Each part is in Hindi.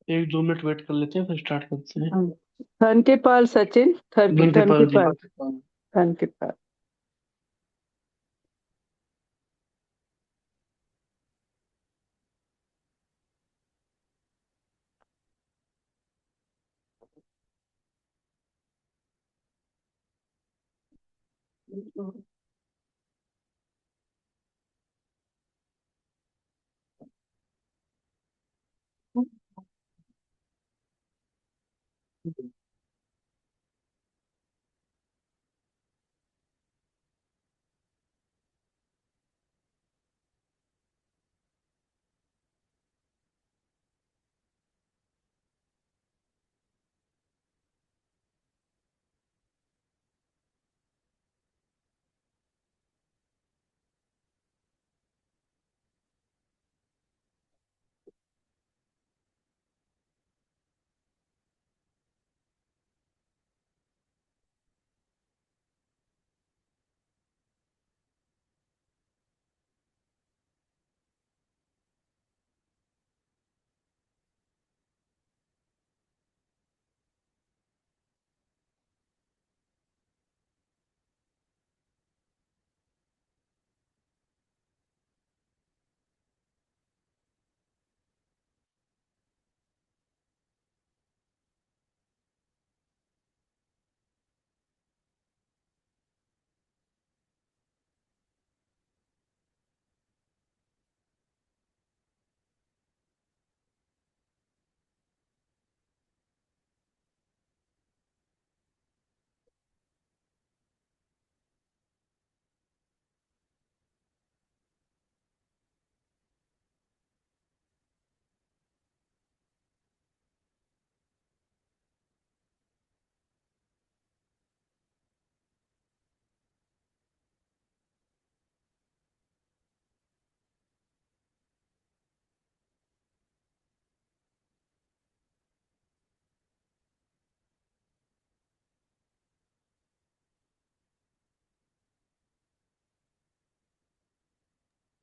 एक दो मिनट वेट कर लेते हैं, फिर स्टार्ट करते हैं। धन के पाल सचिन, धन के धन्यपाल जी। पाल, धन के पाल।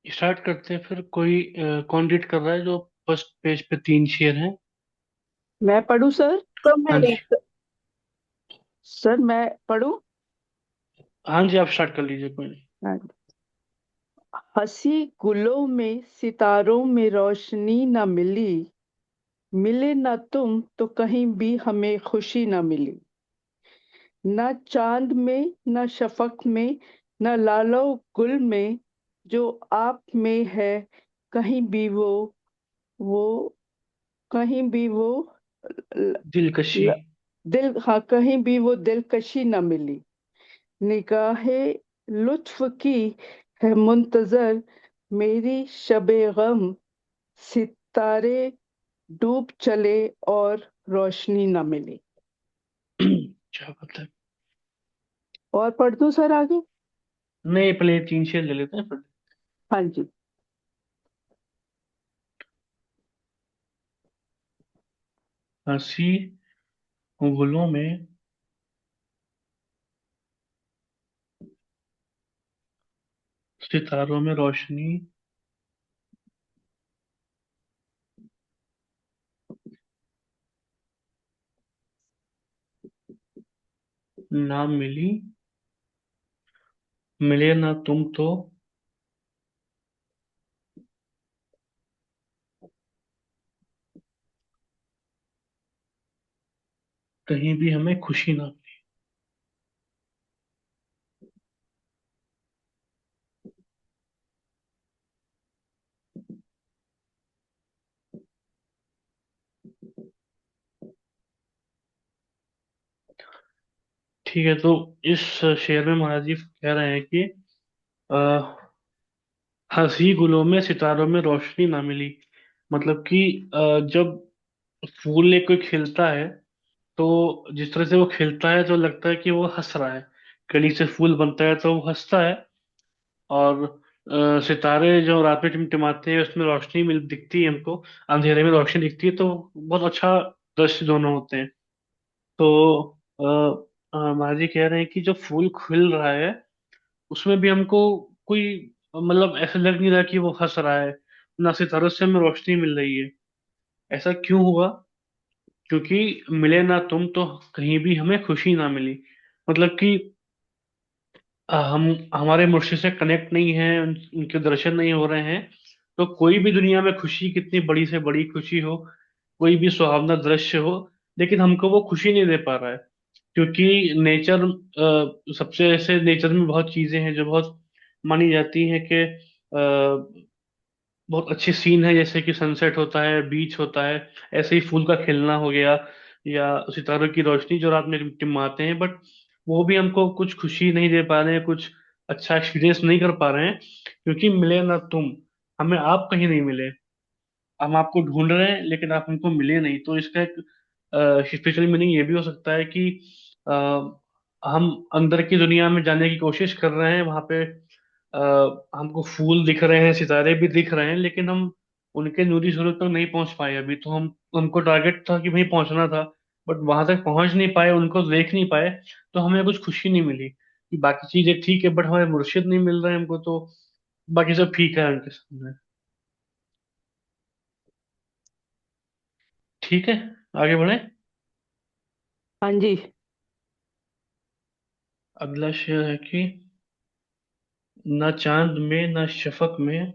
स्टार्ट करते हैं फिर। कोई कौन रीड कर रहा है? जो फर्स्ट पेज पे तीन शेर हैं। मैं पढ़ूं सर? तो मैं हाँ जी। रीड। सर मैं पढ़ूं? हाँ जी, आप स्टार्ट कर लीजिए, कोई नहीं। हाँ। हंसी गुलों में सितारों में रोशनी न मिली, मिले न तुम तो कहीं भी हमें खुशी न मिली। न चांद में न शफक में न लालो गुल में, जो आप में है कहीं भी वो कहीं भी वो ल, दिलकशी। ल, दिल, हाँ, कहीं भी वो दिलकशी न मिली। निगाहे लुत्फ की है मुंतजर मेरी शबे गम, सितारे डूब चले और रोशनी न मिली। क्या बात है। और पढ़ दूं सर आगे? नहीं, पहले तीन शेर ले लेते हैं फिर। हाँ जी। हंसी गुलों में सितारों में रोशनी ना मिली, मिले ना तुम तो कहीं भी हमें खुशी ना मिली। ठीक है, तो इस शेर में महाराज जी कह रहे हैं कि अ, हंसी गुलों में सितारों में रोशनी ना मिली। मतलब कि जब फूल एक कोई खिलता है, तो जिस तरह से वो खिलता है तो लगता है कि वो हंस रहा है। कली से फूल बनता है तो वो हंसता है। और सितारे जो रात में टिमटिमाते हैं उसमें रोशनी मिल दिखती है हमको। अंधेरे में रोशनी दिखती है, तो बहुत अच्छा दृश्य दोनों होते हैं। तो महाराज जी कह रहे हैं कि जो फूल खिल रहा है उसमें भी हमको कोई मतलब ऐसा लग नहीं रहा कि वो हंस रहा है। ना सितारों से हमें रोशनी मिल रही है। ऐसा क्यों हुआ? क्योंकि मिले ना तुम तो कहीं भी हमें खुशी ना मिली। मतलब कि हम हमारे मुर्शिद से कनेक्ट नहीं है, उनके दर्शन नहीं हो रहे हैं, तो कोई भी दुनिया में खुशी, कितनी बड़ी से बड़ी खुशी हो, कोई भी सुहावना दृश्य हो, लेकिन हमको वो खुशी नहीं दे पा रहा है। क्योंकि नेचर, सबसे ऐसे नेचर में बहुत चीजें हैं जो बहुत मानी जाती हैं कि बहुत अच्छी सीन है, जैसे कि सनसेट होता है, बीच होता है, ऐसे ही फूल का खिलना हो गया, या सितारों की रोशनी जो रात में टिमटिमाते हैं। बट वो भी हमको कुछ खुशी नहीं दे पा रहे हैं, कुछ अच्छा एक्सपीरियंस नहीं कर पा रहे हैं, क्योंकि मिले ना तुम, हमें आप कहीं नहीं मिले। हम आपको ढूंढ रहे हैं लेकिन आप हमको मिले नहीं। तो इसका एक स्पिरिचुअल मीनिंग ये भी हो सकता है कि अ, हम अंदर की दुनिया में जाने की कोशिश कर रहे हैं, वहां पे हमको फूल दिख रहे हैं, सितारे भी दिख रहे हैं, लेकिन हम उनके नूरी स्वरूप तक नहीं पहुंच पाए अभी। तो हम हमको टारगेट था कि वहीं पहुंचना था, बट वहां तक पहुंच नहीं पाए, उनको देख नहीं पाए, तो हमें कुछ खुशी नहीं मिली। कि बाकी चीजें ठीक है, बट हमारे मुर्शिद नहीं मिल रहे हैं हमको, तो बाकी सब ठीक है उनके सामने। ठीक है, आगे बढ़े। हाँ जी। अगला शेर है कि न चांद में न शफक में,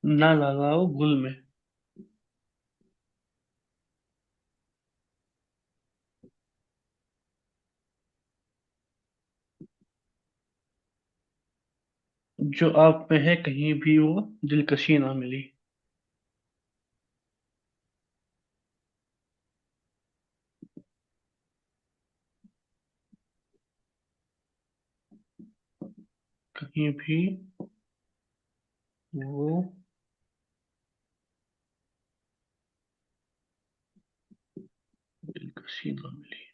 न लगाओ गुल में। जो आप में है कहीं भी वो दिलकशी ना मिली। कहीं भी वो दिलकशी ना मिली।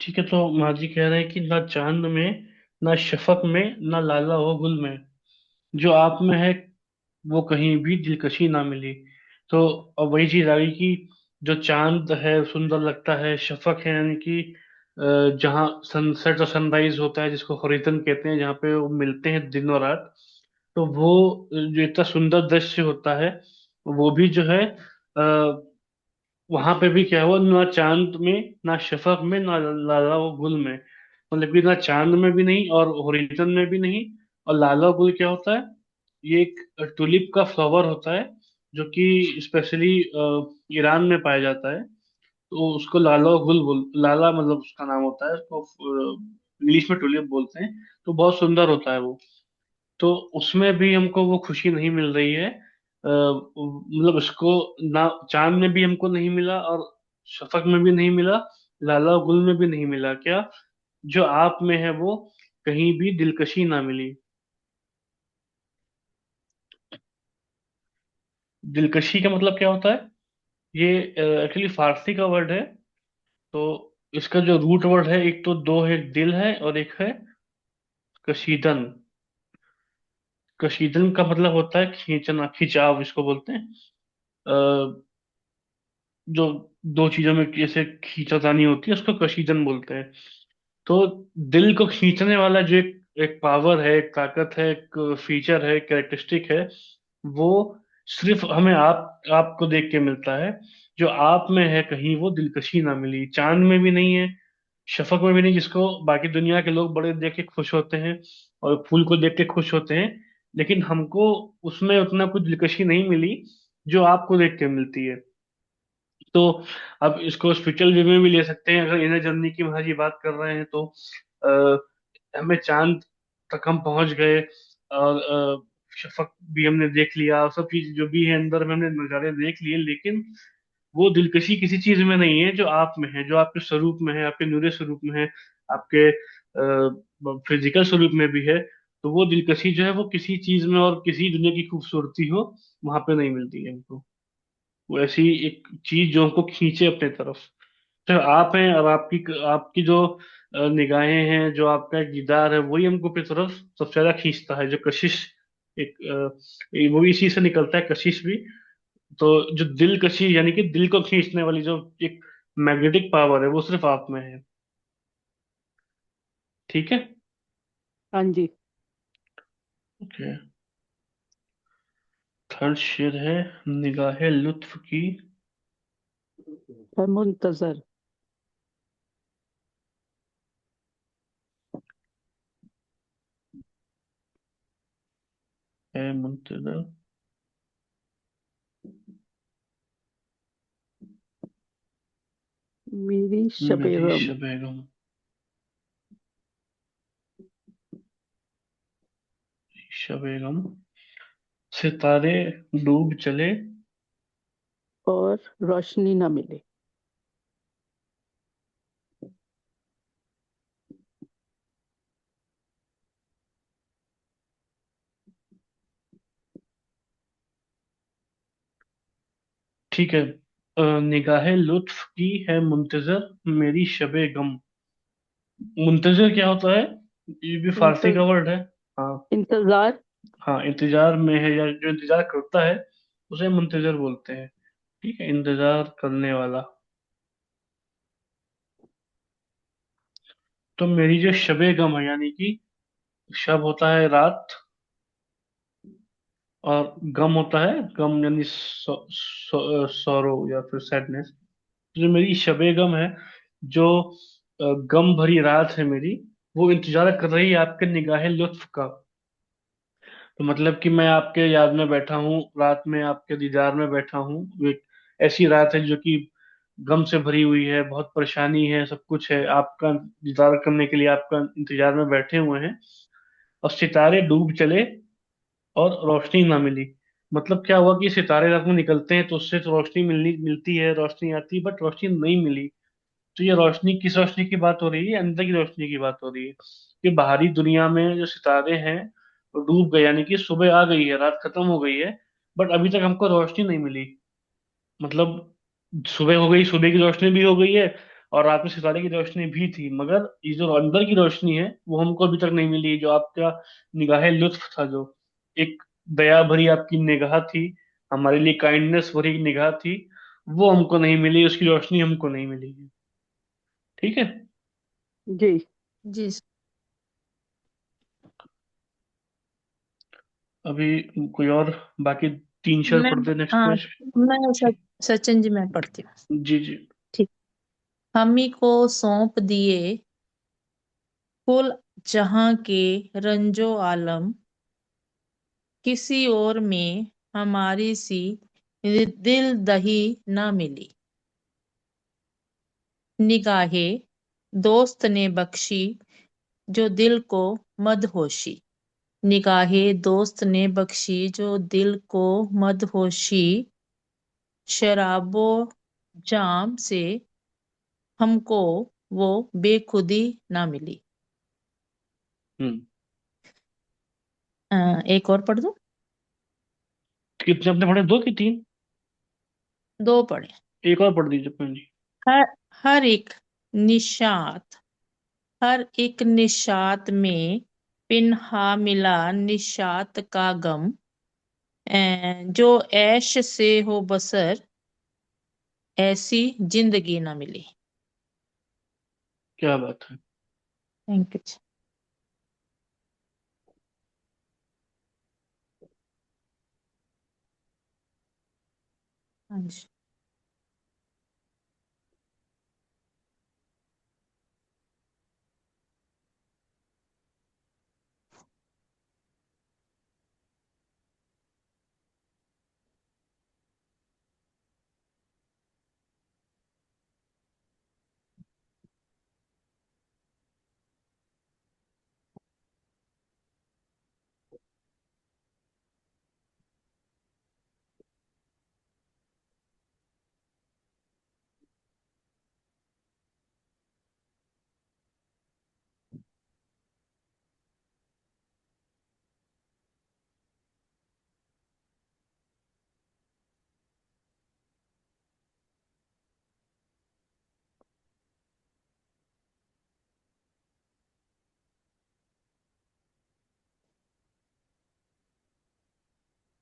ठीक है, तो माजी कह रहे हैं कि ना चांद में, ना शफक में, ना लाला हो गुल में, जो आप में है वो कहीं भी दिलकशी ना मिली। तो अब वही चीज आ गई कि जो चांद है सुंदर लगता है, शफक है यानी कि जहाँ सनसेट और सनराइज होता है, जिसको होरिजन कहते हैं, जहाँ पे वो मिलते हैं दिन और रात, तो वो जो इतना सुंदर दृश्य होता है, वो भी जो है वहां पे भी क्या हुआ, ना चांद में ना शफक में ना लाला व गुल में। मतलब कि ना चांद में भी नहीं और होरिजन में भी नहीं। और लाला व गुल क्या होता है? ये एक टुलिप का फ्लावर होता है, जो कि स्पेशली ईरान में पाया जाता है। तो उसको लाला व गुल बोल, लाला मतलब उसका नाम होता है, उसको इंग्लिश में टुलिप बोलते हैं। तो बहुत सुंदर होता है वो। तो उसमें भी हमको वो खुशी नहीं मिल रही है। मतलब उसको ना चांद में भी हमको नहीं मिला, और शफक में भी नहीं मिला, लाला गुल में भी नहीं मिला। क्या जो आप में है वो कहीं भी दिलकशी ना मिली। दिलकशी का मतलब क्या होता है? ये एक्चुअली फारसी का वर्ड है। तो इसका जो रूट वर्ड है, एक तो दो है, एक दिल है और एक है कशीदन। कशीदन का मतलब होता है खींचना, खिंचाव इसको बोलते हैं। जो दो चीजों में जैसे खींचातानी होती है, उसको कशीदन बोलते हैं। तो दिल को खींचने वाला जो एक एक पावर है, एक ताकत है, एक फीचर है, कैरेक्टरिस्टिक है, वो सिर्फ हमें आपको देख के मिलता है। जो आप में है कहीं वो दिलकशी ना मिली, चांद में भी नहीं है, शफक में भी नहीं, जिसको बाकी दुनिया के लोग बड़े देख के खुश होते हैं और फूल को देख के खुश होते हैं, लेकिन हमको उसमें उतना कुछ दिलकशी नहीं मिली जो आपको देख के मिलती है। तो अब इसको स्पिरिचुअल वे में भी ले सकते हैं। अगर इनर जर्नी की महाराज जी बात कर रहे हैं, तो हमें चांद तक हम पहुंच गए, और शफक भी हमने देख लिया, और सब चीज जो भी है अंदर में हमने नजारे देख लिए, लेकिन वो दिलकशी किसी चीज में नहीं है जो आप में है, जो आपके स्वरूप में है, आपके नूरे स्वरूप में है, आपके फिजिकल स्वरूप में भी है, तो वो दिलकशी जो है वो किसी चीज में और किसी दुनिया की खूबसूरती हो वहां पे नहीं मिलती है हमको। वो ऐसी एक चीज जो हमको खींचे अपने तरफ। तो आप हैं, और आपकी आपकी जो निगाहें हैं, जो आपका एक दीदार है, वही हमको अपनी तरफ सबसे ज्यादा खींचता है। जो कशिश एक वो भी इसी से निकलता है, कशिश भी। तो जो दिल कशी यानी कि दिल को खींचने वाली जो एक मैग्नेटिक पावर है, वो सिर्फ आप में है। ठीक है। हाँ जी। ओके। थर्ड शेर है, निगाहे लुत्फ की है मुंतजर। है मुंतजर मेरी शबे मेरी गम। शबे गम। शबे गम। सितारे डूब चले। और रोशनी न मिले। ठीक है। निगाहे लुत्फ की है मुंतजर मेरी शबे गम। मुंतजर क्या होता है? ये भी फारसी का इंत, वर्ड है। हाँ। इंतजार। हाँ, इंतजार में है या जो इंतजार करता है उसे मुंतजर बोलते हैं। ठीक है, इंतजार करने वाला। तो मेरी जो शबे गम है, यानी कि शब होता है रात, और गम होता है, गम यानी सौरो या फिर सैडनेस। जो मेरी शबे गम है, जो गम भरी रात है मेरी, वो इंतजार कर रही है आपके निगाहे लुत्फ का। तो मतलब कि मैं आपके याद में बैठा हूँ, रात में आपके दीदार में बैठा हूँ। वो एक ऐसी रात है जो कि गम से भरी हुई है, बहुत परेशानी है, सब कुछ है, आपका दीदार करने के लिए आपका इंतजार में बैठे हुए हैं। और सितारे डूब चले और रोशनी ना मिली। मतलब क्या हुआ कि सितारे रात में निकलते हैं तो उससे तो रोशनी मिलनी मिलती है, रोशनी आती है, बट रोशनी नहीं मिली। तो ये रोशनी किस रोशनी की बात हो रही है? अंदर की रोशनी की बात हो रही है। कि बाहरी दुनिया में जो सितारे हैं वो डूब गए, यानी कि सुबह आ गई है, रात खत्म हो गई है, बट अभी तक हमको रोशनी नहीं मिली। मतलब सुबह हो गई, सुबह की रोशनी भी हो गई है, और रात में सितारे की रोशनी भी थी, मगर ये जो अंदर की रोशनी है वो हमको अभी तक नहीं मिली। जो आपका निगाह लुत्फ था, जो एक दया भरी आपकी निगाह थी, हमारे लिए काइंडनेस भरी निगाह थी, वो हमको नहीं मिली, उसकी रोशनी हमको नहीं मिली है। ठीक है। जी। जी। अभी कोई और बाकी तीन शेर मैं, पढ़ दे नेक्स्ट हाँ, पेज। मैं ठीक। सचिन जी मैं पढ़ती हूँ। जी जी। ठीक। हम ही को सौंप दिए कुल जहां के रंजो आलम, किसी और में हमारी सी दिल दही ना मिली। निगाहे दोस्त ने बख्शी जो दिल को मदहोशी। निगाहे दोस्त ने बख्शी जो दिल को मदहोशी। शराबो जाम से हमको वो बेखुदी ना मिली। हम्म। एक और पढ़ दूं? कितने अपने पढ़े, दो कि तीन? दो पढ़े। एक और पढ़ दीजिए अपने जी। हर हर एक निशात हर एक निशात में पिन्हा मिला निशात का गम। जो ऐश से हो बसर ऐसी जिंदगी ना मिली। क्या बात है। Thank you. हाँ जी।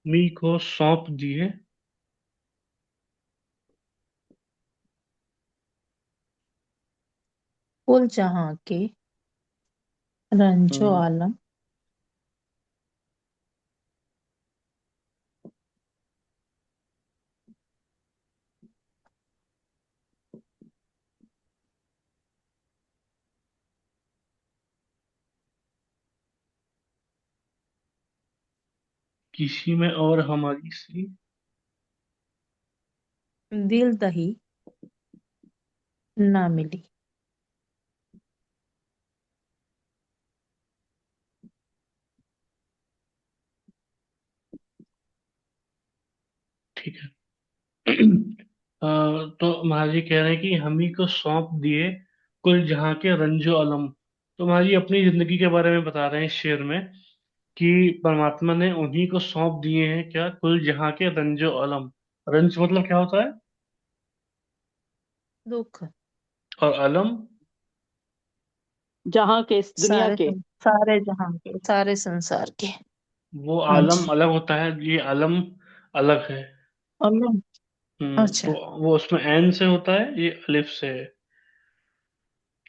मी को सौंप दिए। कुल जहाँ के रंजो हम्म, आलम। किसी में और हमारी सी। दिल दही ना मिली। ठीक है। तो महाराज कह रहे हैं कि हम ही को सौंप दिए कुल जहाँ के रंजो अलम। तो महाराज अपनी जिंदगी के बारे में बता रहे हैं इस शेर में कि परमात्मा ने उन्हीं को सौंप दिए हैं क्या, कुल जहाँ के रंजो अलम। रंज मतलब क्या होता है? दुख। और अलम? जहाँ के, इस दुनिया के। सारे जहाँ के, सारे संसार के। वो हाँ आलम जी। अलग होता है, ये आलम अलग है। अलम। तो अच्छा। वो उसमें एन से होता है, ये अलिफ से है।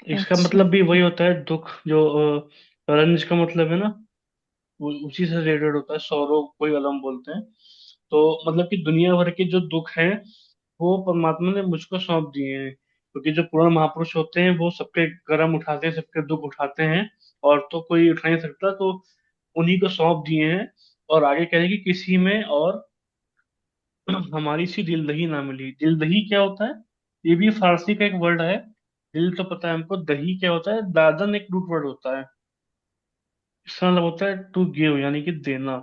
इसका अच्छा। मतलब भी वही होता है, दुख जो रंज का मतलब है ना, वो उसी से रिलेटेड होता है, सौरो कोई अलम बोलते हैं। तो मतलब कि दुनिया भर के जो दुख हैं वो परमात्मा ने मुझको सौंप दिए हैं, क्योंकि जो पूर्ण महापुरुष होते हैं वो सबके कर्म उठाते हैं, सबके दुख उठाते हैं, और तो कोई उठा नहीं सकता, तो उन्हीं को सौंप दिए हैं। और आगे कह रहे हैं कि किसी में और हमारी सी दिलदही ना मिली। दिलदही क्या होता है? ये भी फारसी का एक वर्ड है। दिल तो पता है हमको, दही क्या होता है? दादन एक रूट वर्ड होता है। इसका मतलब होता है टू गिव, यानी कि देना।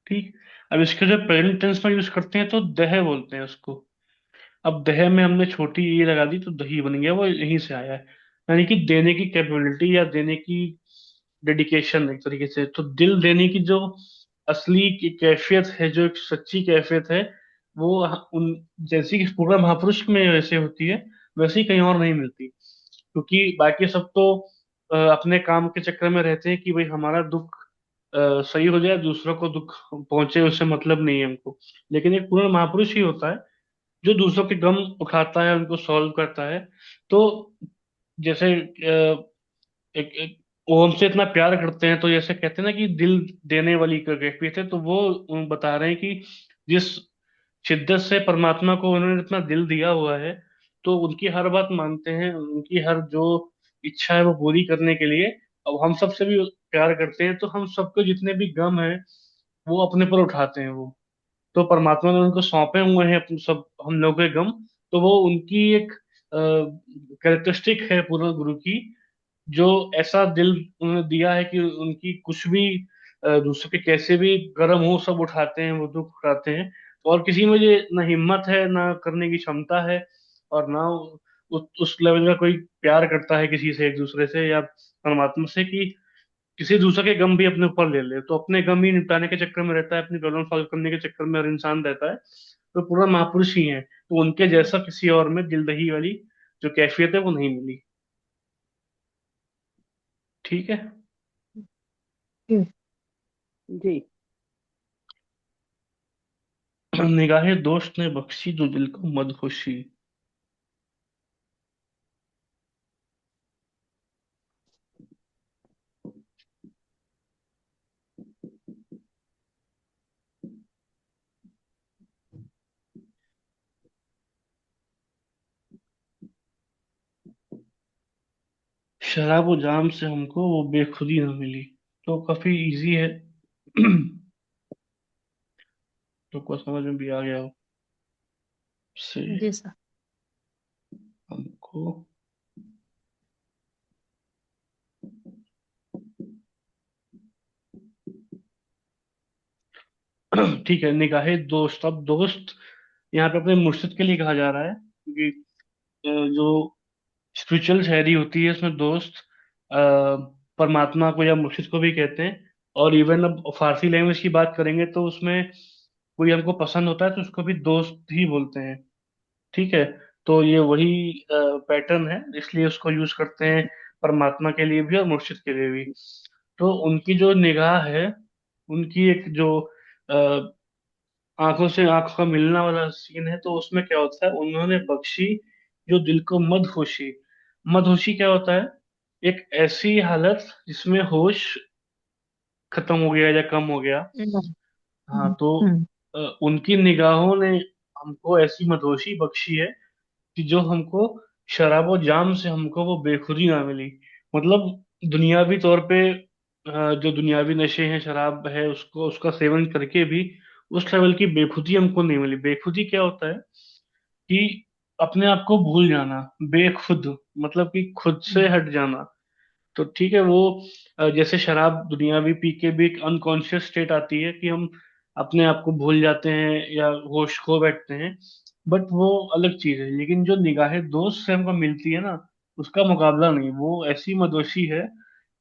ठीक। अब इसके जो प्रेजेंट टेंस में यूज करते हैं तो दह बोलते हैं उसको। अब दह में हमने छोटी ई लगा दी तो दही बन गया, वो यहीं से आया है। यानी कि देने की कैपेबिलिटी या देने की डेडिकेशन, एक तरीके से तो दिल देने की जो असली की कैफियत है, जो एक सच्ची कैफियत है, वो उन जैसी कि पूरा महापुरुष में वैसे होती है, वैसे ही कहीं और नहीं मिलती। क्योंकि बाकी सब तो अपने काम के चक्कर में रहते हैं कि भाई हमारा दुख सही हो जाए, दूसरों को दुख पहुंचे, उससे मतलब नहीं है हमको। लेकिन एक पूर्ण महापुरुष ही होता है जो दूसरों के गम उठाता है, उनको सॉल्व करता है। तो जैसे एक वो हमसे इतना प्यार करते हैं, तो जैसे कहते हैं ना कि दिल देने वाली कैफियत है, तो वो बता रहे हैं कि जिस शिद्दत से परमात्मा को उन्होंने इतना दिल दिया हुआ है, तो उनकी हर बात मानते हैं, उनकी हर जो इच्छा है वो पूरी करने के लिए। अब हम सबसे भी प्यार करते हैं, तो हम सबको जितने भी गम हैं वो अपने पर उठाते हैं वो। तो परमात्मा ने उनको सौंपे हुए हैं अपने सब हम लोगों के गम। तो वो उनकी एक कैरेक्टरिस्टिक है पूर्ण गुरु की, जो ऐसा दिल उन्होंने दिया है कि उनकी कुछ भी दूसरों के कैसे भी गर्म हो सब उठाते हैं, वो दुख उठाते हैं। और किसी में ये ना हिम्मत है, ना करने की क्षमता है, और ना उस लेवल का कोई प्यार करता है किसी से, एक दूसरे से या परमात्मा से, कि किसी दूसरे के गम भी अपने ऊपर ले ले। तो अपने गम ही निपटाने के चक्कर में रहता है, अपनी प्रॉब्लम सॉल्व करने के चक्कर में हर इंसान रहता है। तो पूरा महापुरुष ही है, तो उनके जैसा किसी और में दिलदही वाली जो कैफियत है वो नहीं मिली। ठीक है। जी। निगाहे दोस्त ने बख्शी जो दिल को मदहोशी। शराब जाम से हमको वो बेखुदी न मिली। तो काफी इजी है। तो को समझ में भी आ गया हो से जी सर। हमको। ठीक है। निगाहे दोस्त, अब दोस्त यहाँ पे अपने मुर्शिद के लिए कहा जा रहा है, क्योंकि जो स्पिरिचुअल शायरी होती है उसमें दोस्त अ, परमात्मा को या मुर्शिद को भी कहते हैं। और इवन अब फारसी लैंग्वेज की बात करेंगे तो उसमें कोई हमको पसंद होता है तो उसको भी दोस्त ही बोलते हैं। ठीक है। तो ये वही पैटर्न है, इसलिए उसको यूज करते हैं परमात्मा के लिए भी और मुर्शिद के लिए भी। तो उनकी जो निगाह है, उनकी एक जो आंखों से आंखों का मिलना वाला सीन है, तो उसमें क्या होता है, उन्होंने बख्शी जो दिल को मदहोशी। मदहोशी क्या होता है? एक ऐसी हालत जिसमें होश खत्म हो गया या कम हो गया। हम्म हाँ, तो हम्म उनकी निगाहों ने हमको ऐसी मदहोशी बख्शी है कि जो हमको शराबो जाम से हमको वो बेखुदी ना मिली। मतलब दुनियावी तौर पे जो दुनियावी नशे हैं, शराब है, उसको उसका सेवन करके भी उस लेवल की बेखुदी हमको नहीं मिली। बेखुदी क्या होता है कि अपने आप को भूल जाना। बेखुद मतलब कि खुद से हम्म हट जाना। तो ठीक है, वो जैसे शराब दुनियावी पी के भी एक अनकॉन्शियस स्टेट आती है कि हम अपने आप को भूल जाते हैं या होश खो बैठते हैं। बट वो अलग चीज है। लेकिन जो निगाहें दोस्त से हमको मिलती है ना, उसका मुकाबला नहीं। वो ऐसी मदोशी है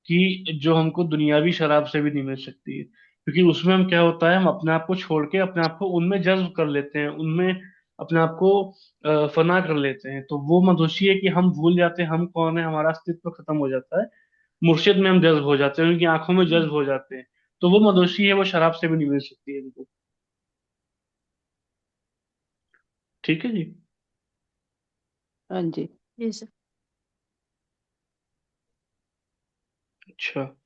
कि जो हमको दुनियावी शराब से भी नहीं मिल सकती है। क्योंकि उसमें हम क्या होता है, हम अपने आप को छोड़ के अपने आप को उनमें जज्ब कर लेते हैं, उनमें अपने आप को फना कर लेते हैं। तो वो मदोशी है कि हम भूल जाते हैं हम कौन है, हमारा अस्तित्व खत्म हो जाता है। मुर्शिद में हम जज्ब हो जाते हैं, उनकी आंखों में जज्ब हो जाते हैं। तो वो मदोशी है, वो शराब से भी नहीं मिल सकती है इनको। ठीक है जी। हाँ जी। जी सर। अच्छा।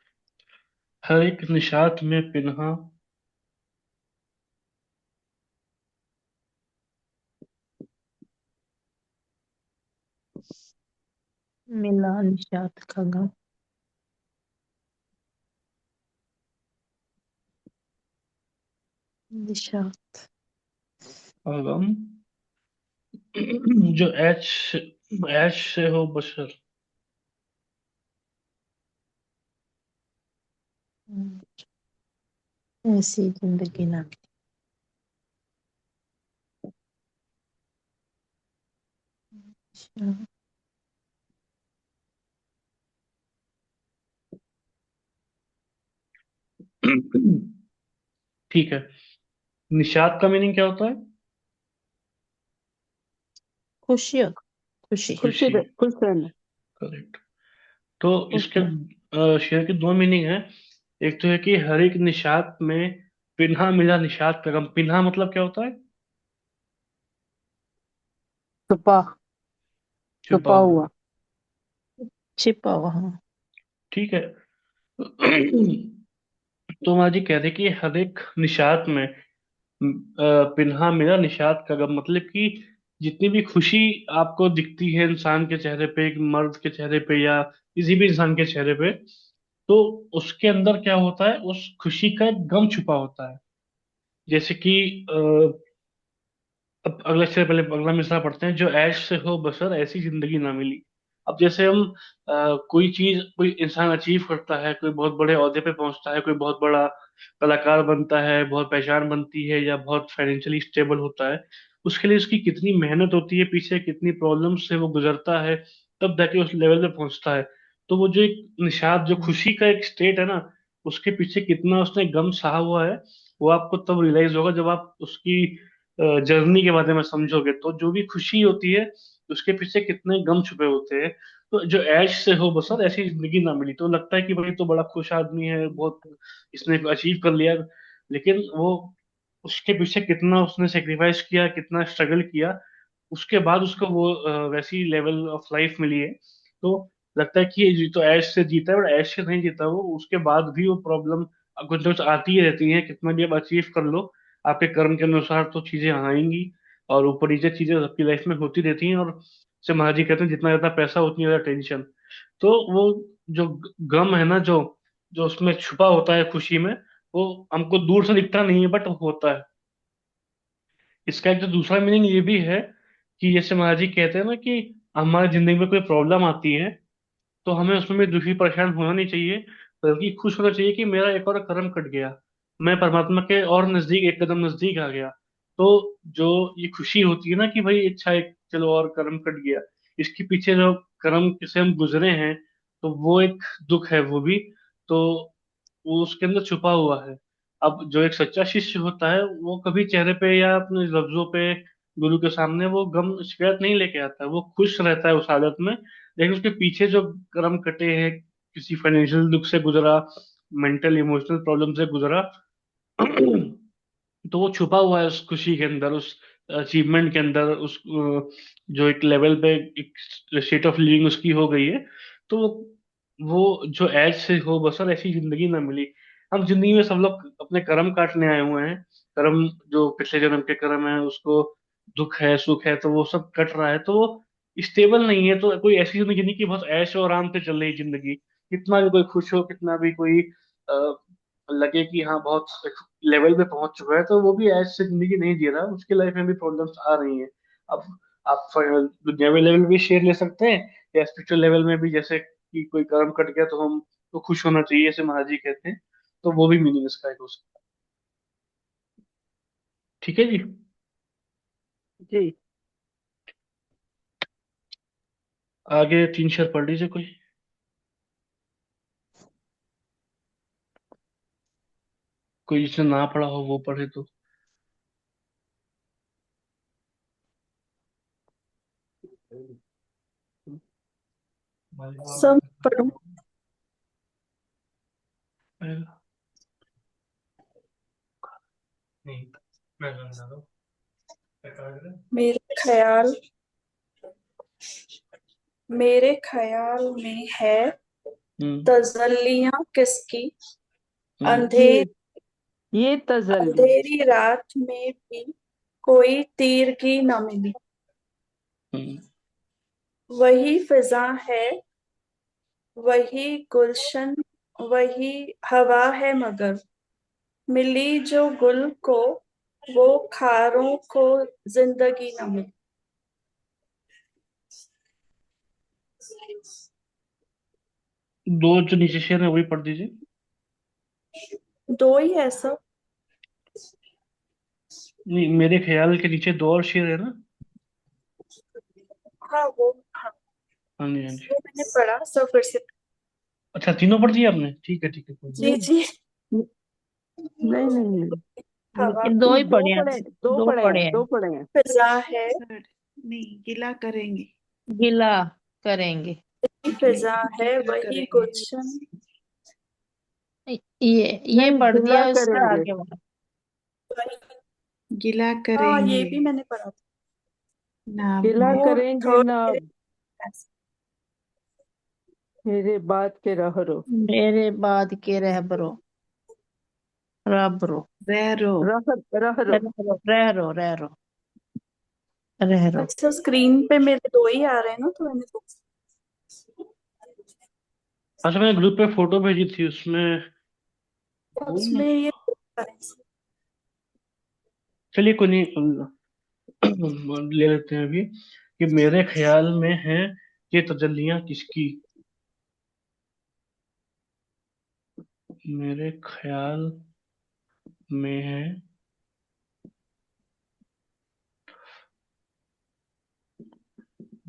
हर एक निशात में पिन्हा। मिला निशात का गम। निशात। गम। जो ऐश ऐश से हो बशर। हम्म, ऐसी जिंदगी ना मिली। ठीक है। निषाद का मीनिंग क्या होता है? खुशी हो। खुशी। खुशी खुशी। खुश रहना। करेक्ट। तो इसके ओके। शेर के दो मीनिंग है। एक तो है कि हर एक निशात में पिन्हा मिला निषाद का गम। पिन्हा मतलब क्या होता है? छुपा। छुपा छुपा हुआ। हुआ। छिपा वहाँ। ठीक है। तो माँ जी कह रहे कि हर एक निशात में पिन्हा मिला निषाद का गम। मतलब कि जितनी भी खुशी आपको दिखती है इंसान के चेहरे पे, एक मर्द के चेहरे पे या किसी भी इंसान के चेहरे पे, तो उसके अंदर क्या होता है, उस खुशी का एक गम छुपा होता है। जैसे कि अब अगले से पहले अगला मिसरा पढ़ते हैं। जो ऐश से हो बसर ऐसी जिंदगी ना मिली। अब जैसे हम कोई चीज कोई इंसान अचीव करता है, कोई बहुत बड़े ओहदे पे पहुंचता है, कोई बहुत बड़ा कलाकार बनता है, बहुत पहचान बनती है, या बहुत फाइनेंशियली स्टेबल होता है। उसके लिए उसकी कितनी मेहनत होती है, पीछे कितनी प्रॉब्लम से वो गुजरता है, तब जाके उस लेवल पे पहुंचता है। तो वो जो एक निषाद, जो खुशी का एक स्टेट है ना, उसके पीछे कितना उसने गम सहा हुआ है, वो आपको तब रियलाइज होगा जब आप उसकी जर्नी के बारे में समझोगे। तो जो भी खुशी होती है, उसके पीछे कितने गम छुपे होते हैं। तो जो ऐश से हो बसर ऐसी जिंदगी ना मिली, तो लगता है कि भाई तो बड़ा खुश आदमी है, बहुत इसने अचीव कर लिया। लेकिन वो उसके पीछे कितना उसने सेक्रीफाइस किया, कितना स्ट्रगल किया, उसके बाद उसको वो वैसी लेवल ऑफ लाइफ मिली है। तो लगता है कि ये जी तो ऐश से जीता है, और ऐश से नहीं जीता वो, उसके बाद भी वो प्रॉब्लम कुछ ना कुछ आती ही रहती है। कितना भी आप अचीव कर लो, आपके कर्म के अनुसार तो चीजें आएंगी। और ऊपर नीचे चीजें सबकी लाइफ में होती रहती हैं। और जैसे महाराज जी कहते हैं, जितना ज्यादा पैसा उतनी ज्यादा टेंशन। तो वो जो गम है ना, जो जो उसमें छुपा होता है खुशी में, वो हमको दूर से दिखता नहीं है, बट होता है। इसका एक जो दूसरा मीनिंग ये भी है कि जैसे महाराज जी कहते हैं ना कि हमारी जिंदगी में कोई प्रॉब्लम आती है, तो हमें उसमें भी दुखी परेशान होना नहीं चाहिए, बल्कि खुश होना चाहिए कि मेरा एक और कर्म कट गया, मैं परमात्मा के और नजदीक, एक कदम नजदीक आ गया। तो जो ये खुशी होती है ना कि भाई अच्छा, एक चलो और कर्म कट गया, इसके पीछे जो कर्म से हम गुजरे हैं, तो वो एक दुख है वो भी। तो वो उसके अंदर छुपा हुआ है। अब जो एक सच्चा शिष्य होता है, वो कभी चेहरे पे या अपने लफ्जों पे गुरु के सामने वो गम शिकायत नहीं लेके आता है, वो खुश रहता है उस हालत में। लेकिन उसके पीछे जो कर्म कटे हैं, किसी फाइनेंशियल दुख से गुजरा, मेंटल इमोशनल प्रॉब्लम से गुजरा, तो वो छुपा हुआ है उस खुशी के अंदर, उस अचीवमेंट के अंदर, उस जो एक लेवल पे एक स्टेट ऑफ लिविंग उसकी हो गई है। तो वो जो ऐज से हो बसर ऐसी जिंदगी ना मिली। हम जिंदगी में सब लोग अपने कर्म काटने आए हुए हैं। कर्म, जो पिछले जन्म के कर्म है उसको, दुख है सुख है तो वो सब कट रहा है, तो वो स्टेबल नहीं है। तो कोई ऐसी जिंदगी नहीं कि बहुत ऐश और आराम से चल रही जिंदगी। कितना भी कोई खुश हो, कितना भी कोई लगे कि हाँ बहुत लेवल पे पहुंच चुका है, तो वो भी ऐसे जिंदगी नहीं जी रहा, उसकी लाइफ में भी प्रॉब्लम्स आ रही हैं। अब आप दुनियावी लेवल भी शेयर ले सकते हैं, या स्पिरिचुअल लेवल में भी, जैसे कि कोई कर्म कट गया तो हम तो खुश होना चाहिए, ऐसे महाराज जी कहते हैं। तो वो भी मीनिंग इसका एक हो सकता है। ठीक है जी। जी। आगे तीन शेर पढ़ लीजिए कोई। कोई जिसने ना पढ़ा हो वो पढ़े तो। सब पढ़ूं। नहीं, मैं समझा दो। मेरे ख्याल मेरे ख्याल में है हम्म। तजल्लियां किसकी, हम्म। अंधेर ये तजल्ली। अंधेरी रात में भी कोई तीर की न मिली। हम्म। वही फिजा है, वही गुलशन, वही हवा है, मगर मिली जो गुल को, वो खारों को जिंदगी न मिली। दो जो नीचे शेर है वही पढ़ दीजिए। दो ही है सब। नहीं, मेरे ख्याल के नीचे दो और शेर है ना। हाँ वो, हाँ हाँ जी, हाँ जी। वो मैंने पढ़ा, सब फिर से। अच्छा, तीनों पढ़ दिए आपने? ठीक है, ठीक है, कोई नहीं। जी जी। नहीं नहीं नहीं, हवा ये दो ये ही दो पढ़े हैं, पढ़े, दो दो पढ़े हैं, पढ़े हैं। दो पढ़े हैं। फिजा है, नहीं, गिला करेंगे। गिला करेंगे। फिजा है, गिला वही करेंगे। गुलशन। ये नहीं, पढ़ गिला दिया, उससे करेंगे। आगे वाला। वही, गिला हाँ ये करेंगे। भी मैंने पढ़ा था। नाम गिला में। वो करेंगे थर्ड ना, मेरे पास। मेरे बात के रहरो। मेरे बाद के रहबरो, रबरो, रैरो। रहरो। रहरो, रहरो। अच्छा, स्क्रीन पे मेरे दो ही आ रहे हैं ना, तो मैंने तो अच्छा, मैंने ग्रुप पे फोटो भेजी थी, उसमें बोल ना। उसमें ये दो आ रहे हैं। चलिए कोई नहीं, ले लेते हैं अभी कि मेरे ख्याल में है ये तजल्लियां किसकी। मेरे ख्याल में है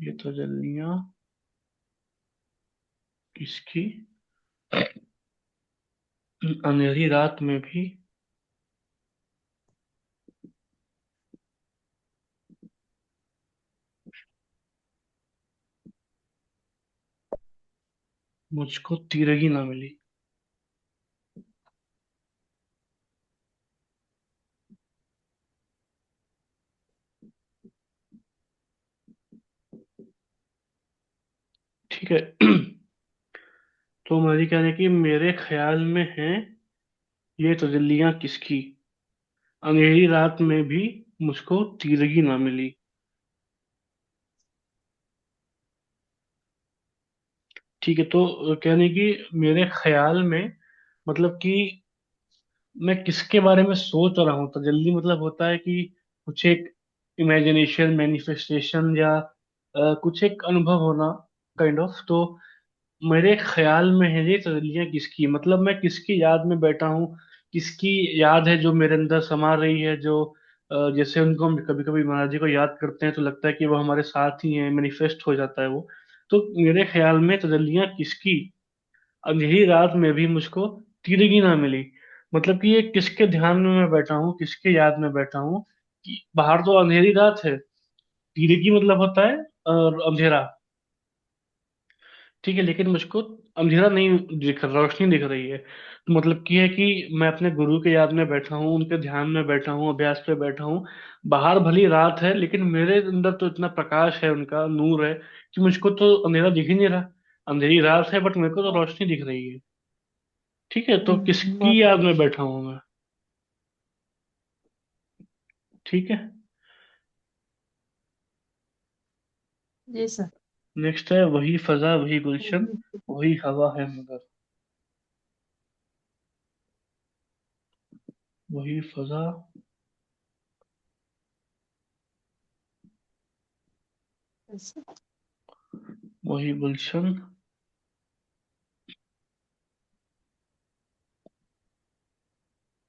ये तजल्लियां किसकी, अंधेरी रात में भी मुझको तीरगी ना मिली। ठीक है। तो हमारी कह रहे हैं कि मेरे ख्याल में है ये तजल्लियां किसकी, अंधेरी रात में भी मुझको तीरगी ना मिली। ठीक है, तो कहने की मेरे ख्याल में मतलब कि मैं किसके बारे में सोच रहा हूँ। तजल्ली मतलब होता है कि कुछ एक इमेजिनेशन, मैनिफेस्टेशन, या कुछ एक अनुभव होना, काइंड ऑफ। तो मेरे ख्याल में है ये तजल्लियां किसकी, मतलब मैं किसकी याद में बैठा हूँ, किसकी याद है जो मेरे अंदर समा रही है, जो जैसे उनको हम कभी कभी महाराज जी को याद करते हैं तो लगता है कि वो हमारे साथ ही हैं, मैनिफेस्ट हो जाता है वो। तो मेरे ख्याल में तजल्लियां किसकी, अंधेरी रात में भी मुझको तीरगी ना मिली। मतलब कि ये किसके ध्यान में मैं बैठा हूँ, किसके याद में बैठा हूँ, कि बाहर तो अंधेरी रात है, तीरगी मतलब होता है अंधेरा। ठीक है, लेकिन मुझको अंधेरा नहीं दिख रहा, रोशनी दिख रही है। तो मतलब कि है कि मैं अपने गुरु के याद में बैठा हूँ, उनके ध्यान में बैठा हूँ, अभ्यास पे बैठा हूँ। बाहर भली रात है लेकिन मेरे अंदर तो इतना प्रकाश है, उनका नूर है कि मुझको तो अंधेरा दिख ही नहीं रहा। अंधेरी रात है बट मेरे को तो रोशनी दिख रही है। ठीक है, तो किसकी बहुत याद में बैठा हूँ मैं? ठीक है। जी सर। नेक्स्ट है, वही फजा वही गुलशन, वही हवा है मगर। वही फजा, वही गुलशन,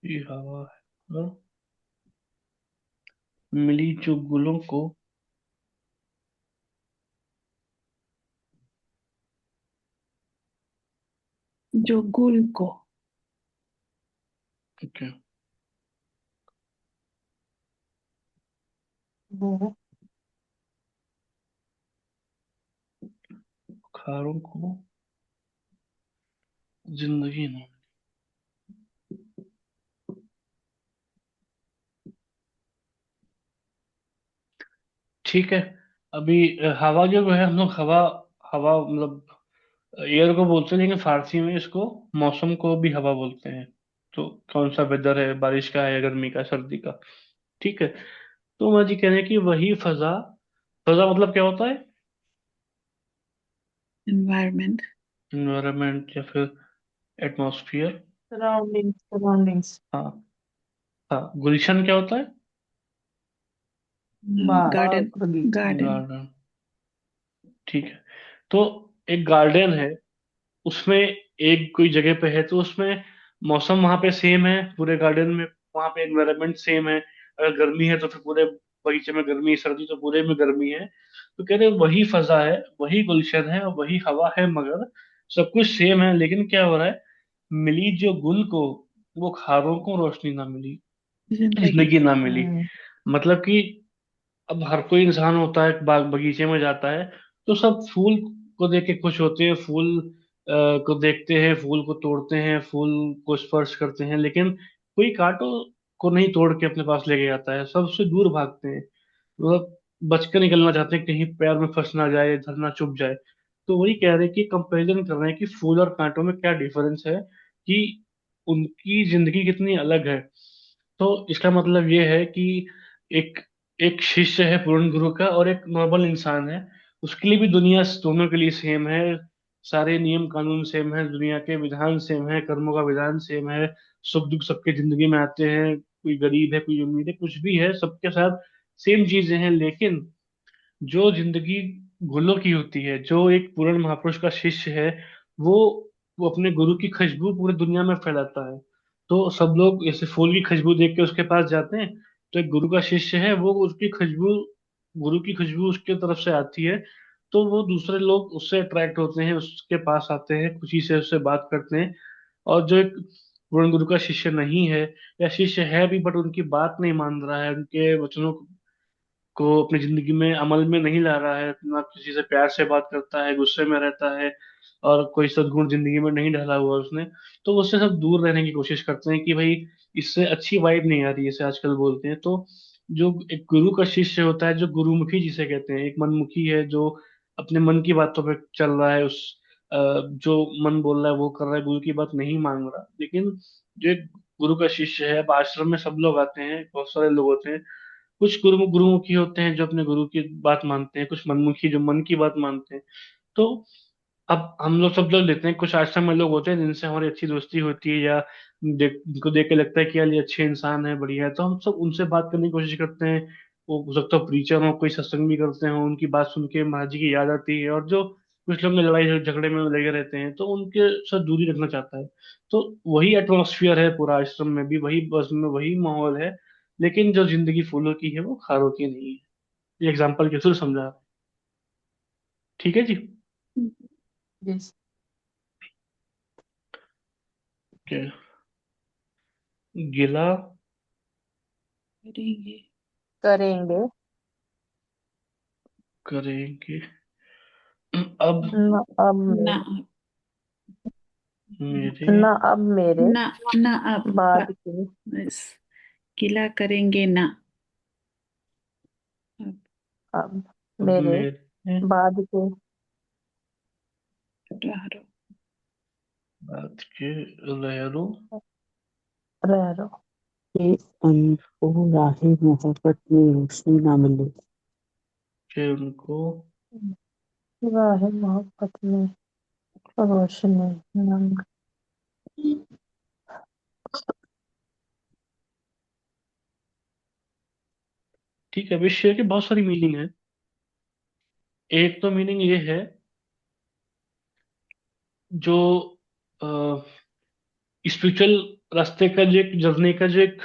ये हवा है मगर, मिली जो गुलों को। जो गुल को। ओके। वो खारों को जिंदगी ना। ठीक है। अभी हवा जो है, हम लोग हवा, हवा मतलब एयर को बोलते हैं, लेकिन फारसी में इसको मौसम को भी हवा बोलते हैं। तो कौन सा वेदर है, बारिश का है, गर्मी का, सर्दी का। ठीक है। तो मैं जी कह रहे हैं कि वही फजा। फजा मतलब क्या होता है? एनवायरमेंट। इन्वायरमेंट या फिर एटमॉस्फियर। सराउंडिंग्स। हाँ। हाँ, गुलशन क्या होता है? गार्डन। बाग बगीचा। गार्डन। गार्डन। ठीक है। तो एक गार्डन है, उसमें एक कोई जगह पे है, तो उसमें मौसम वहां पे सेम है पूरे गार्डन में। वहां पे एनवायरनमेंट सेम है। अगर गर्मी है तो फिर पूरे बगीचे में गर्मी, सर्दी तो पूरे में गर्मी है। तो कह रहे हैं वही फजा है, वही गुलशन है और वही हवा है मगर, सब कुछ सेम है लेकिन क्या हो रहा है, मिली जो गुल को, वो खारों को रोशनी ना मिली, जिंदगी। जिंदगी ना मिली। हम्म। मतलब कि अब हर कोई इंसान होता है, बाग बगीचे में जाता है, तो सब फूल को देख के खुश होते हैं, फूल को देखते हैं, फूल को तोड़ते हैं, फूल को स्पर्श करते हैं, लेकिन कोई कांटों को नहीं तोड़ के अपने पास लेके जाता है, सब उससे दूर भागते हैं। मतलब बच कर निकलना चाहते हैं, कहीं पैर में फंस ना जाए, इधर ना चुभ जाए। तो वही कह रहे हैं कि कंपैरिजन कर रहे हैं कि फूल और कांटों में क्या डिफरेंस है, कि उनकी जिंदगी कितनी अलग है। तो इसका मतलब ये है कि एक एक शिष्य है पूर्ण गुरु का और एक नॉर्मल इंसान है, उसके लिए भी दुनिया दोनों के लिए सेम है। सारे नियम कानून सेम है, दुनिया के विधान सेम है, कर्मों का विधान सेम है। सुख दुख सबके जिंदगी में आते हैं, कोई गरीब है, कोई अमीर है, कुछ भी है, सबके साथ सेम चीजें हैं। लेकिन जो जिंदगी गुलों की होती है, जो एक पूर्ण महापुरुष का शिष्य है, वो वो अपने गुरु की खुशबू पूरी दुनिया में फैलाता है। तो सब लोग ऐसे फूल की खुशबू देख के उसके पास जाते हैं। तो एक गुरु का शिष्य है, वो उसकी खुशबू, गुरु की खुशबू उसके तरफ से आती है, तो वो दूसरे लोग उससे अट्रैक्ट होते हैं, उसके पास आते हैं, खुशी से उससे बात करते हैं। और जो एक पूर्ण गुरु का शिष्य नहीं है, या शिष्य है भी बट उनकी बात नहीं मान रहा है, उनके वचनों को अपनी जिंदगी में अमल में नहीं ला रहा है, ना किसी से प्यार से बात करता है, गुस्से में रहता है, और कोई सद्गुण जिंदगी में नहीं डाला हुआ उसने, तो उससे सब दूर रहने की कोशिश करते हैं कि भाई इससे अच्छी वाइब नहीं आ रही है, इसे आजकल बोलते हैं। तो जो एक गुरु का शिष्य होता है, जो गुरुमुखी जिसे कहते हैं, एक मनमुखी है जो अपने मन की बातों पे चल रहा है, जो मन बोल रहा है वो कर रहा है, गुरु की बात नहीं मान रहा। लेकिन जो एक गुरु का शिष्य है, अब आश्रम में सब लोग आते हैं, बहुत सारे लोग होते हैं। कुछ गुरुमुखी होते हैं जो अपने गुरु की बात मानते हैं, कुछ मनमुखी जो मन की बात मानते हैं। तो अब हम लोग सब लोग लेते हैं, कुछ आश्रम में लोग होते हैं जिनसे हमारी अच्छी दोस्ती होती है, या उनको देख के लगता है कि यार ये अच्छे इंसान है, बढ़िया है, तो हम सब उनसे बात करने की कोशिश करते हैं। वो हो सकता है प्रीचर हो, कोई सत्संग भी करते हो, उनकी बात सुन के महाराज जी की याद आती है। और जो कुछ लोग लड़ाई झगड़े में लगे रहते हैं, तो उनके साथ दूरी रखना चाहता है। तो वही एटमोसफियर है पूरा आश्रम में भी, वही बस में वही माहौल है, लेकिन जो जिंदगी फूलों की है वो खारों की नहीं है। ये एग्जाम्पल के थ्रू समझा। ठीक है जी। यस। क्या? गिला करेंगे। करेंगे। करेंगे। अब अब ना। मेरे ना अब मेरे ना ना अब बाद के बस गिला करेंगे ना अब अब अब मेरे मेरे बाद के रारो बात के लहरों रह रो। कि उनको राहे मोहब्बत में रोशनी ना मिले। के उनको राह मोहब्बत में रोशनी नंग। ठीक है। अभी शेर की बहुत सारी मीनिंग है। एक तो मीनिंग ये है, जो स्पिरिचुअल रास्ते का जो एक जर्नी का जो एक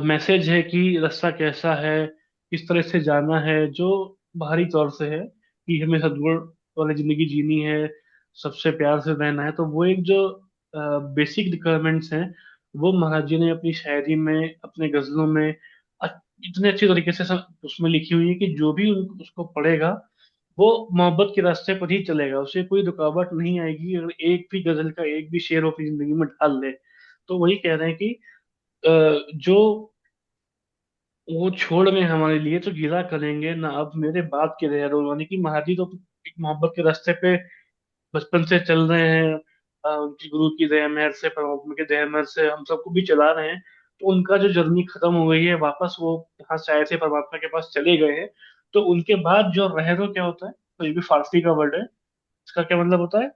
मैसेज है कि रास्ता कैसा है, किस तरह से जाना है, जो बाहरी तौर से है कि हमें सद्गुण वाली जिंदगी जीनी है, सबसे प्यार से रहना है, तो वो एक जो बेसिक रिक्वायरमेंट्स हैं, वो महाराज जी ने अपनी शायरी में, अपने गजलों में अ- इतने अच्छे तरीके से उसमें लिखी हुई है कि जो भी उसको पढ़ेगा वो मोहब्बत के रास्ते पर ही चलेगा, उसे कोई रुकावट नहीं आएगी अगर एक भी गजल का एक भी शेर वो अपनी जिंदगी में ढाल ले। तो वही कह रहे हैं कि जो वो छोड़ में हमारे लिए तो गिला करेंगे ना अब मेरे बाप के रह रो, यानी कि महाजी तो एक मोहब्बत के रास्ते पे बचपन से चल रहे हैं। उनकी गुरु की दया मेहर से, परमात्मा की दया मेहर से हम सबको भी चला रहे हैं। तो उनका जो जर्नी खत्म हो गई है, वापस वो यहाँ से आए थे, परमात्मा के पास चले गए हैं। तो उनके बाद जो रह रो क्या होता है, तो ये भी फारसी का वर्ड है। इसका क्या मतलब होता है?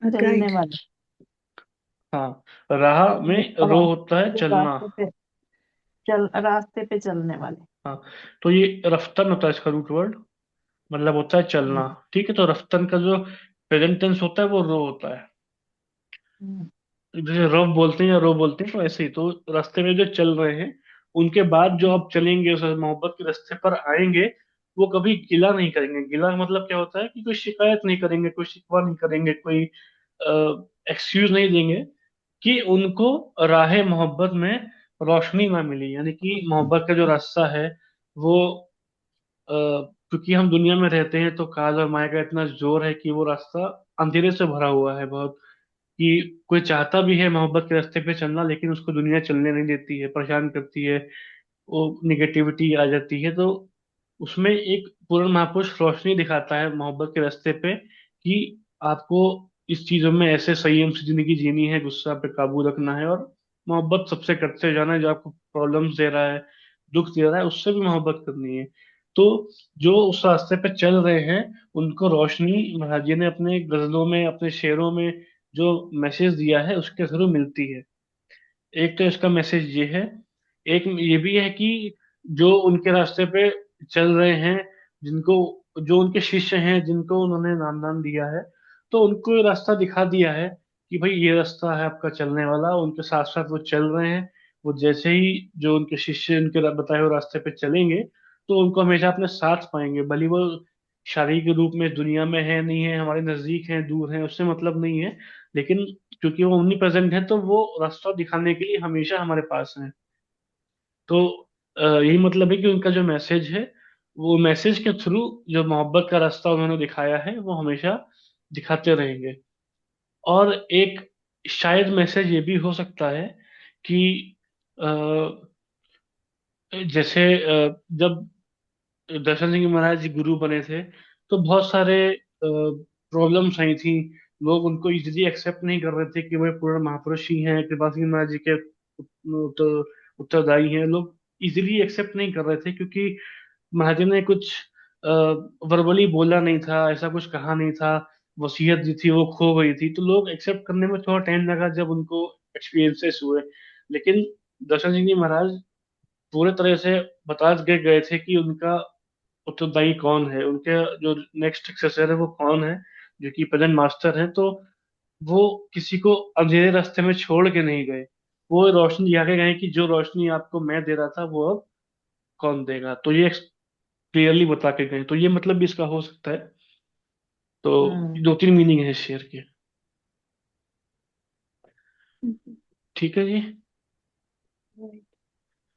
चलने गाइड वाले हाँ, राह में रो जो होता है जो चलना। रास्ते पे चलने वाले। हाँ, तो ये रफ्तन होता है इसका रूट वर्ड, मतलब होता है चलना। हम्म, ठीक है, तो रफ्तन का जो प्रेजेंट टेंस होता है वो रो होता है। हम्म, जैसे रफ बोलते हैं या रो बोलते हैं, तो ऐसे ही तो रास्ते में जो चल रहे हैं, उनके बाद जो आप चलेंगे उस मोहब्बत के रास्ते पर आएंगे, वो कभी गिला नहीं करेंगे। गिला मतलब क्या होता है कि कोई शिकायत नहीं करेंगे, कोई शिकवा नहीं करेंगे, कोई एक्सक्यूज नहीं देंगे कि उनको राह मोहब्बत में रोशनी ना मिली, यानी कि मोहब्बत का जो रास्ता है वो क्योंकि हम दुनिया में रहते हैं तो काल और माया का इतना जोर है कि वो रास्ता अंधेरे से भरा हुआ है बहुत, कि कोई चाहता भी है मोहब्बत के रास्ते पे चलना, लेकिन उसको दुनिया चलने नहीं देती है, परेशान करती है, वो निगेटिविटी आ जाती है। तो उसमें एक पूर्ण महापुरुष रोशनी दिखाता है मोहब्बत के रास्ते पे कि आपको इस चीजों में ऐसे संयम से जिंदगी जीनी है, गुस्सा पे काबू रखना है, और मोहब्बत सबसे करते जाना है। जो आपको प्रॉब्लम्स दे रहा है, दुख दे रहा है, उससे भी मोहब्बत करनी है। तो जो उस रास्ते पे चल रहे हैं, उनको रोशनी महाराज जी ने अपने गजलों में, अपने शेरों में जो मैसेज दिया है उसके थ्रू मिलती है। एक तो इसका मैसेज ये है, एक ये भी है कि जो उनके रास्ते पे चल रहे हैं, जिनको, जो उनके शिष्य हैं जिनको उन्होंने नाम दान दिया है, तो उनको ये रास्ता दिखा दिया है कि भाई ये रास्ता है आपका चलने वाला। उनके साथ साथ वो चल रहे हैं। वो जैसे ही जो उनके शिष्य उनके बताए हुए रास्ते पे चलेंगे, तो उनको हमेशा अपने साथ पाएंगे, भले वो शारीरिक रूप में इस दुनिया में है नहीं है, हमारे नजदीक है दूर है, उससे मतलब नहीं है, लेकिन क्योंकि वो ओमनी प्रेजेंट है तो वो रास्ता दिखाने के लिए हमेशा हमारे पास है। तो यही मतलब है कि उनका जो मैसेज है, वो मैसेज के थ्रू जो मोहब्बत का रास्ता उन्होंने दिखाया है वो हमेशा दिखाते रहेंगे। और एक शायद मैसेज ये भी हो सकता है कि अ, जैसे जब दर्शन सिंह महाराज जी गुरु बने थे, तो बहुत सारे प्रॉब्लम्स आई थी। लोग उनको इजीली एक्सेप्ट नहीं कर रहे थे कि वे पूर्ण महापुरुष ही हैं, कृपा सिंह महाराज जी के उत्तरदायी हैं। लोग इजीली एक्सेप्ट नहीं कर रहे थे क्योंकि महाराज ने कुछ वर्बली बोला नहीं था, ऐसा कुछ कहा नहीं था, वसीयत जो थी वो खो गई थी, तो लोग एक्सेप्ट करने में थोड़ा टाइम लगा जब उनको एक्सपीरियंसेस हुए। लेकिन दर्शन सिंह जी महाराज पूरे तरह से बता के गए थे कि उनका उत्तरदायी कौन है, उनके जो नेक्स्ट सक्सेसर है वो कौन है, जो कि प्रेजेंट मास्टर हैं। तो वो किसी को अंधेरे रास्ते में छोड़ के नहीं गए, वो रोशनी दिखा के गए कि जो रोशनी आपको मैं दे रहा था वो अब कौन देगा। तो ये क्लियरली बता के गए। तो ये मतलब भी इसका हो सकता है। तो हम्म, दो तीन मीनिंग है शेर के। ठीक है जी।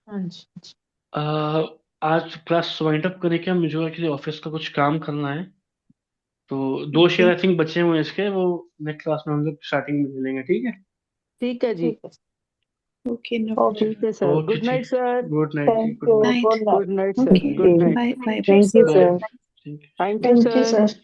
हाँ जी। आ, आज क्लास वाइंड अप करने के, मुझे एक्चुअली ऑफिस का कुछ काम करना है। तो दो शेयर आई थिंक बचे हुए हैं इसके, वो नेक्स्ट क्लास में हम लोग स्टार्टिंग में ले लेंगे, ठीक है। ठीक है जी। ठीक है ओके, नो ओके ठीक है sir. Okay good night sir. Good night जी, thank good you night. Night. Good night good night sir. Okay, good night. Bye bye thank you bye. Sir ठीक है। Thank you thank you sir. Sir